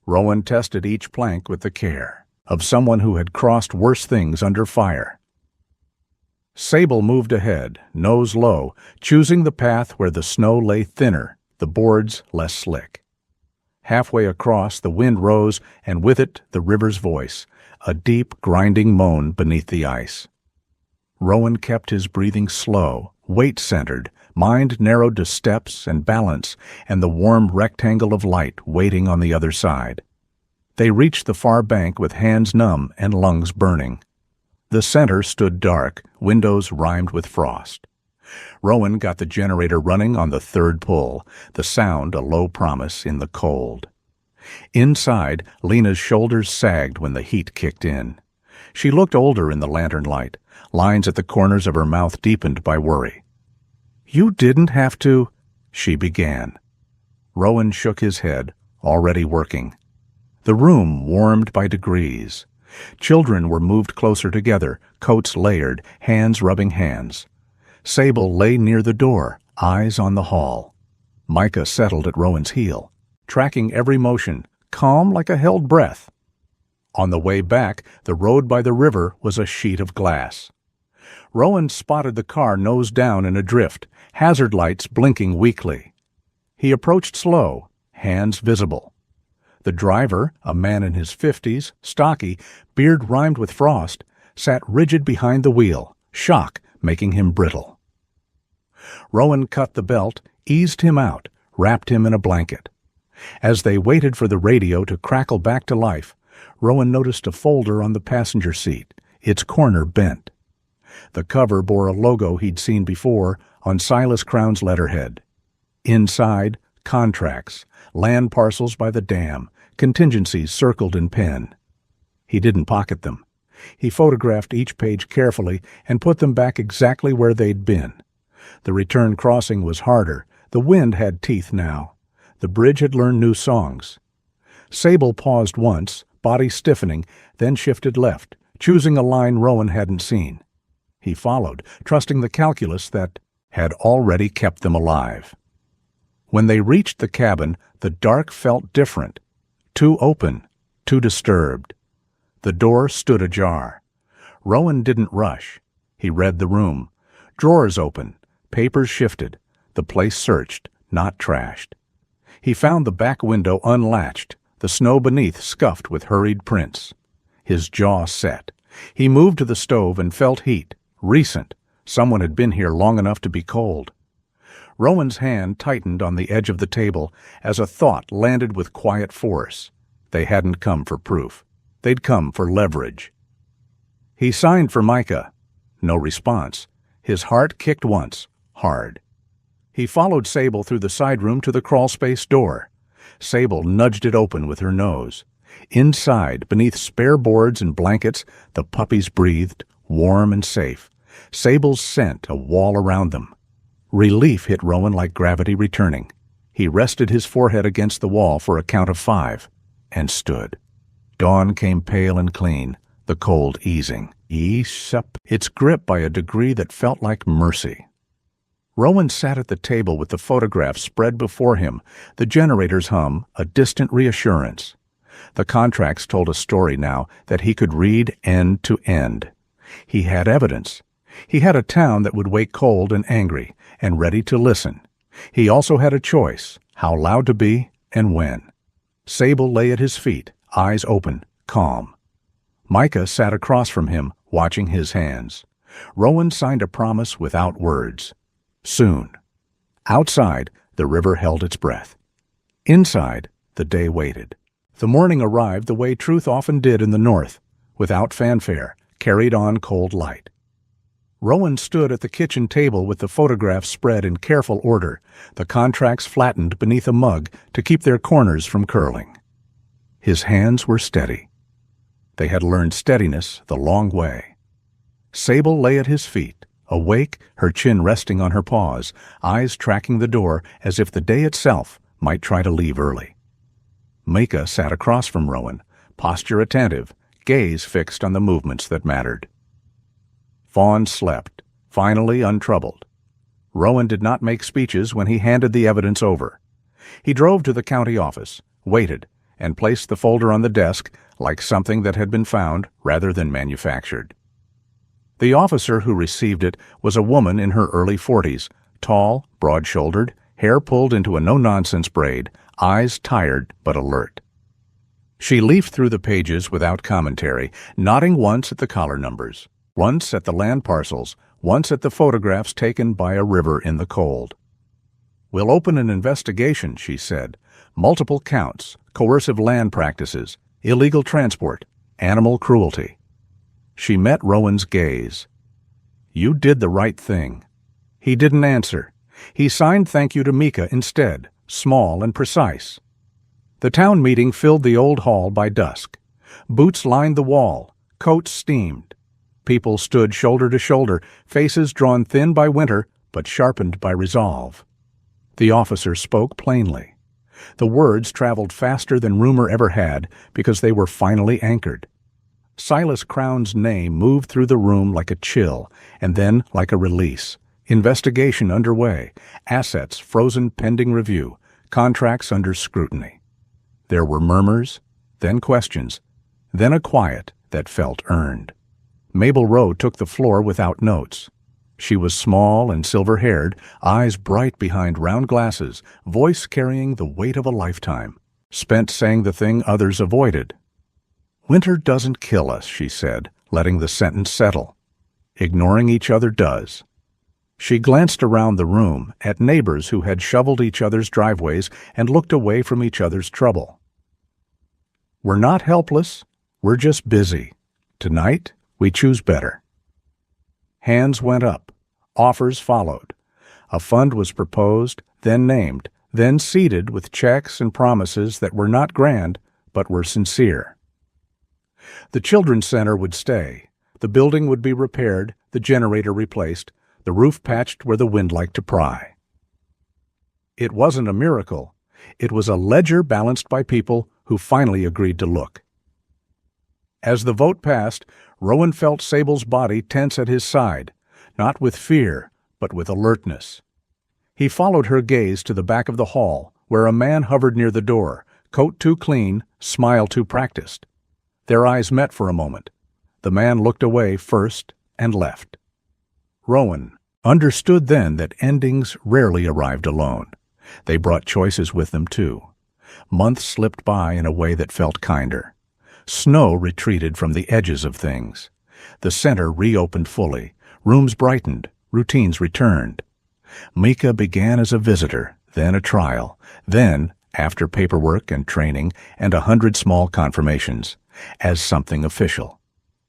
Rowan tested each plank with the care of someone who had crossed worse things under fire. Sable moved ahead, nose low, choosing the path where the snow lay thinner, the boards less slick. Halfway across, the wind rose, and with it the river's voice, a deep, grinding moan beneath the ice. Rowan kept his breathing slow, weight-centered, mind narrowed to steps and balance and the warm rectangle of light waiting on the other side. They reached the far bank with hands numb and lungs burning. The center stood dark, windows rimed with frost. Rowan got the generator running on the third pull, the sound a low promise in the cold. Inside, Lena's shoulders sagged when the heat kicked in. She looked older in the lantern light, lines at the corners of her mouth deepened by worry. "You didn't have to," she began. Rowan shook his head, already working. The room warmed by degrees. Children were moved closer together, coats layered, hands rubbing hands. Sable lay near the door, eyes on the hall. Micah settled at Rowan's heel, tracking every motion, calm like a held breath. On the way back, the road by the river was a sheet of glass. Rowan spotted the car nose down in a drift, hazard lights blinking weakly. He approached slow, hands visible. The driver, a man in his 50s, stocky, beard rimed with frost, sat rigid behind the wheel, shock making him brittle. Rowan cut the belt, eased him out, wrapped him in a blanket. As they waited for the radio to crackle back to life, Rowan noticed a folder on the passenger seat, its corner bent. The cover bore a logo he'd seen before on Silas Crown's letterhead. Inside, contracts, land parcels by the dam, contingencies circled in pen. He didn't pocket them. He photographed each page carefully and put them back exactly where they'd been. The return crossing was harder. The wind had teeth now. The bridge had learned new songs. Sable paused once, body stiffening, then shifted left, choosing a line Rowan hadn't seen. He followed, trusting the calculus that had already kept them alive. When they reached the cabin, the dark felt different. Too open, too disturbed. The door stood ajar. Rowan didn't rush. He read the room. Drawers open, papers shifted, the place searched, not trashed. He found the back window unlatched, the snow beneath scuffed with hurried prints. His jaw set. He moved to the stove and felt heat, recent. Someone had been here long enough to be cold. Rowan's hand tightened on the edge of the table as a thought landed with quiet force. They hadn't come for proof. They'd come for leverage. He signed for Micah. No response. His heart kicked once, hard. He followed Sable through the side room to the crawlspace door. Sable nudged it open with her nose. Inside, beneath spare boards and blankets, the puppies breathed, warm and safe. Sable's scent a wall around them. Relief hit Rowan like gravity returning. He rested his forehead against the wall for a count of 5, and stood. Dawn came pale and clean, the cold easing. Its grip by a degree that felt like mercy. Rowan sat at the table with the photographs spread before him, the generator's hum, a distant reassurance. The contracts told a story now that he could read end to end. He had evidence. He had a town that would wake cold and angry, and ready to listen. He also had a choice, how loud to be and when. Sable lay at his feet, eyes open, calm. Micah sat across from him, watching his hands. Rowan signed a promise without words. Soon. Outside, the river held its breath. Inside, the day waited. The morning arrived the way truth often did in the North, without fanfare, carried on cold light. Rowan stood at the kitchen table with the photographs spread in careful order, the contracts flattened beneath a mug to keep their corners from curling. His hands were steady. They had learned steadiness the long way. Sable lay at his feet, awake, her chin resting on her paws, eyes tracking the door as if the day itself might try to leave early. Micah sat across from Rowan, posture attentive, gaze fixed on the movements that mattered. Fawn slept, finally untroubled. Rowan did not make speeches when he handed the evidence over. He drove to the county office, waited, and placed the folder on the desk like something that had been found rather than manufactured. The officer who received it was a woman in her early 40s, tall, broad-shouldered, hair pulled into a no-nonsense braid, eyes tired but alert. She leafed through the pages without commentary, nodding once at the collar numbers, once at the land parcels, once at the photographs taken by a river in the cold. "We'll open an investigation," she said. "Multiple counts, coercive land practices, illegal transport, animal cruelty." She met Rowan's gaze. "You did the right thing." He didn't answer. He signed thank you to Micah instead, small and precise. The town meeting filled the old hall by dusk. Boots lined the wall, coats steamed. People stood shoulder to shoulder, faces drawn thin by winter but sharpened by resolve. The officer spoke plainly. The words traveled faster than rumor ever had because they were finally anchored. Silas Crown's name moved through the room like a chill, and then like a release. Investigation underway, assets frozen pending review, contracts under scrutiny. There were murmurs, then questions, then a quiet that felt earned. Mabel Rowe took the floor without notes. She was small and silver-haired, eyes bright behind round glasses, voice carrying the weight of a lifetime. Spent saying the thing others avoided. "Winter doesn't kill us," she said, letting the sentence settle. "Ignoring each other does." She glanced around the room at neighbors who had shoveled each other's driveways and looked away from each other's trouble. "We're not helpless, we're just busy. Tonight, we choose better." Hands went up. Offers followed. A fund was proposed, then named, then seeded with checks and promises that were not grand, but were sincere. The Children's Center would stay. The building would be repaired, the generator replaced, the roof patched where the wind liked to pry. It wasn't a miracle. It was a ledger balanced by people who finally agreed to look. As the vote passed, Rowan felt Sable's body tense at his side, not with fear, but with alertness. He followed her gaze to the back of the hall, where a man hovered near the door, coat too clean, smile too practiced. Their eyes met for a moment. The man looked away first and left. Rowan understood then that endings rarely arrived alone. They brought choices with them, too. Months slipped by in a way that felt kinder. Snow retreated from the edges of things. The center reopened fully. Rooms brightened. Routines returned. Micah began as a visitor, then a trial, then, after paperwork and training and 100 small confirmations, as something official.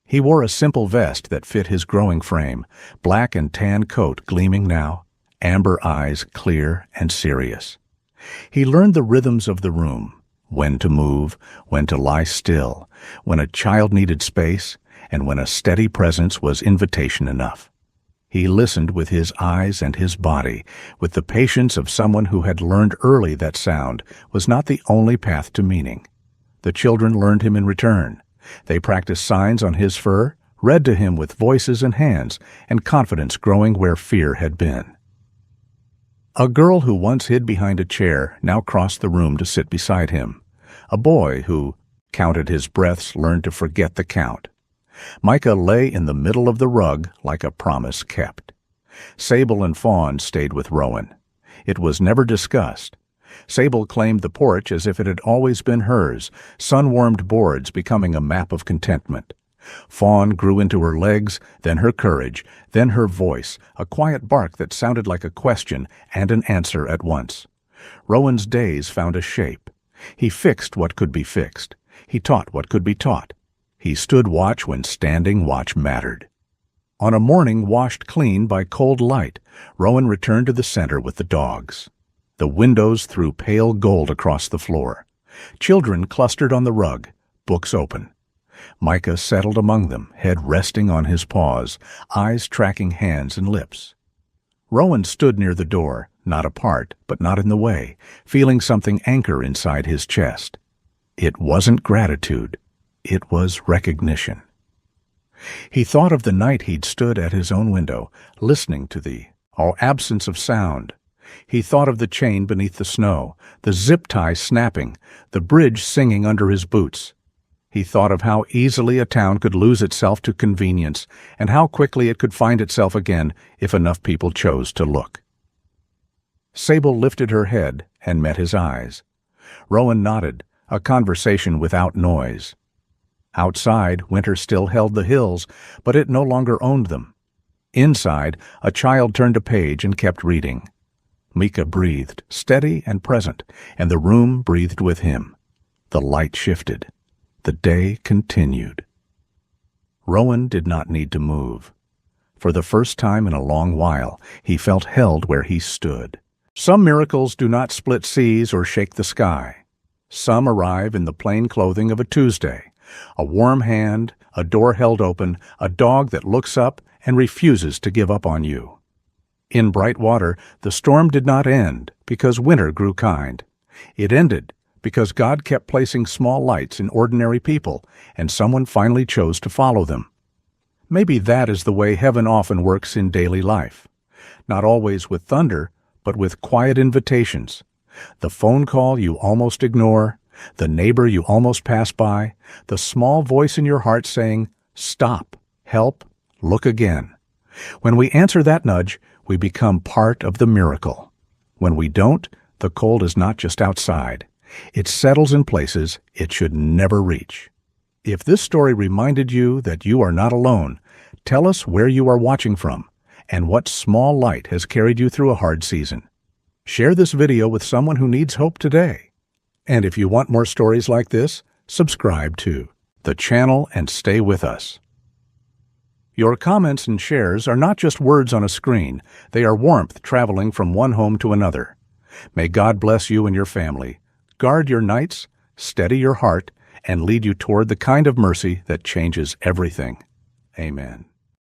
He wore a simple vest that fit his growing frame, black and tan coat gleaming now, amber eyes clear and serious. He learned the rhythms of the room, when to move, when to lie still, when a child needed space, and when a steady presence was invitation enough. He listened with his eyes and his body, with the patience of someone who had learned early that sound was not the only path to meaning. The children learned him in return. They practiced signs on his fur, read to him with voices and hands, and confidence growing where fear had been. A girl who once hid behind a chair now crossed the room to sit beside him. A boy who counted his breaths learned to forget the count. Micah lay in the middle of the rug like a promise kept. Sable and Fawn stayed with Rowan. It was never discussed. Sable claimed the porch as if it had always been hers, sun-warmed boards becoming a map of contentment. Fawn grew into her legs, then her courage, then her voice, a quiet bark that sounded like a question and an answer at once. Rowan's days found a shape. He fixed what could be fixed. He taught what could be taught. He stood watch when standing watch mattered. On a morning washed clean by cold light, Rowan returned to the center with the dogs. The windows threw pale gold across the floor. Children clustered on the rug, books open. Micah settled among them, head resting on his paws, eyes tracking hands and lips. Rowan stood near the door, not apart, but not in the way, feeling something anchor inside his chest. It wasn't gratitude. It was recognition. He thought of the night he'd stood at his own window, listening to the absence of sound. He thought of the chain beneath the snow, the zip tie snapping, the bridge singing under his boots. He thought of how easily a town could lose itself to convenience and how quickly it could find itself again if enough people chose to look. Sable lifted her head and met his eyes. Rowan nodded, a conversation without noise. Outside, winter still held the hills, but it no longer owned them. Inside, a child turned a page and kept reading. Micah breathed, steady and present, and the room breathed with him. The light shifted. The day continued. Rowan did not need to move. For the first time in a long while, he felt held where he stood. Some miracles do not split seas or shake the sky. Some arrive in the plain clothing of a Tuesday, a warm hand, a door held open, a dog that looks up and refuses to give up on you. In bright water, the storm did not end because winter grew kind. It ended because God kept placing small lights in ordinary people, and someone finally chose to follow them. Maybe that is the way heaven often works in daily life. Not always with thunder, but with quiet invitations. The phone call you almost ignore, the neighbor you almost pass by, the small voice in your heart saying, "Stop, help, look again." When we answer that nudge, we become part of the miracle. When we don't, the cold is not just outside. It settles in places it should never reach. If this story reminded you that you are not alone, tell us where you are watching from and what small light has carried you through a hard season. Share this video with someone who needs hope today. And if you want more stories like this, subscribe to the channel and stay with us. Your comments and shares are not just words on a screen. They are warmth traveling from one home to another. May God bless you and your family, guard your nights, steady your heart, and lead you toward the kind of mercy that changes everything. Amen.